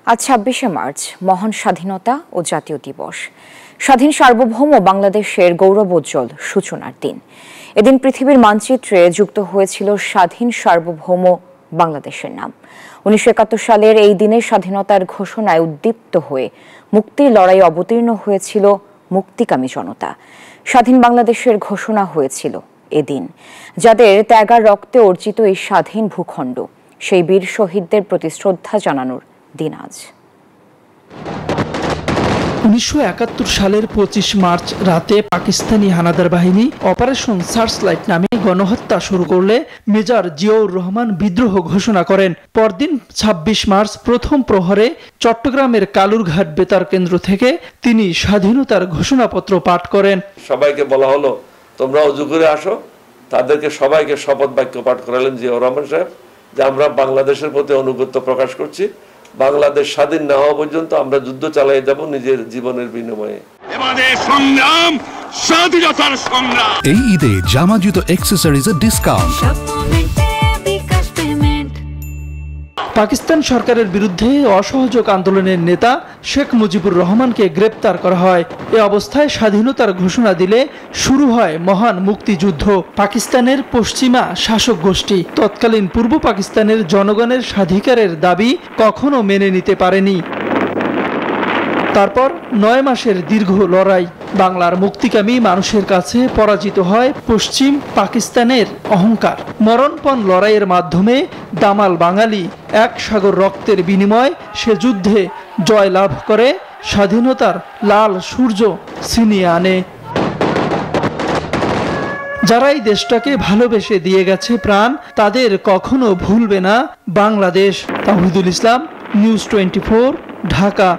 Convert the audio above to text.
আজ ২৬শে মার্চ মহান স্বাধীনতা ও জাতীয় দিবস। স্বাধীন সার্বভৌম বাংলাদেশের গৌরবোজ্জ্বল সূচনার দিন। এদিন পৃথিবীর মানচিত্রে যুক্ত হয়েছিল স্বাধীন সার্বভৌম বাংলাদেশের নাম। ১৯৭১ সালের এই দিনে স্বাধীনতার ঘোষণায় উদ্দীপ্ত হয়ে মুক্তির লড়াই অবতীর্ণ হয়েছিল মুক্তিকামী জনতা। স্বাধীন বাংলাদেশের ঘোষণা হয়েছিল এদিন। যাদের ত্যাগার রক্তে অর্জিত এই স্বাধীন ভূখণ্ড, সেই বীর শহীদদের প্রতি শ্রদ্ধা জানানোর দিন আজ। ১৯৭১ সালের ২৫ মার্চ রাতে পাকিস্তানি হানাদার বাহিনী অপারেশন সার্চলাইট নামে গণহত্যা শুরু করলে মেজর জিয়াউর রহমান বিদ্রোহ ঘোষণা করেন। পরদিন ২৬ মার্চ প্রথম প্রহরে চট্টগ্রামের কালুরঘাট বেতার কেন্দ্র থেকে তিনি স্বাধীনতার ঘোষণাপত্র পাঠ করেন। সবাইকে বলা হলো তোমরা অজু করে আসো। তাদেরকে সবাইকে শপথ বাক্য পাঠ করালেন জিয়াউর রহমান সাহেব যে আমরা বাংলাদেশের প্রতি আনুগত্য প্রকাশ করছি। বাংলাদেশ স্বাধীন না হওয়া পর্যন্ত আমরা যুদ্ধ চালিয়ে যাব নিজের জীবনের বিনিময়ে। আমাদের সংগ্রাম স্বাধীনতার সংগ্রাম। এই ঈদে জামা জুতো অ্যাকসেসরিজের ডিসকাউন্ট। পাকিস্তান সরকারের বিরুদ্ধে অসহযোগ আন্দোলনের নেতা শেখ মুজিবুর রহমানকে গ্রেপ্তার করা হয়। এ অবস্থায় স্বাধীনতার ঘোষণা দিলে শুরু হয় মহান মুক্তিযুদ্ধ। পাকিস্তানের পশ্চিমা শাসক গোষ্ঠী তৎকালীন পূর্ব পাকিস্তানের জনগণের স্বাধিকারের দাবি কখনো মেনে নিতে পারেনি। তারপর ৯ মাসের দীর্ঘ লড়াই। বাংলার মুক্তিকামী মানুষের কাছে পরাজিত হয় পশ্চিম পাকিস্তানের অহংকার। মরণপণ লড়াইয়ের মাধ্যমে দামাল বাঙালি এক সাগর রক্তের বিনিময় সে যুদ্ধে জয় লাভ করে স্বাধীনতার লাল সূর্য ছিনিয়ে আনে। যারা এই দেশটাকে ভালোবেসে দিয়ে গেছে প্রাণ, তাদের কখনো ভুলবে না বাংলাদেশ। তাওহিদুল ইসলাম, নিউজ 24, ঢাকা।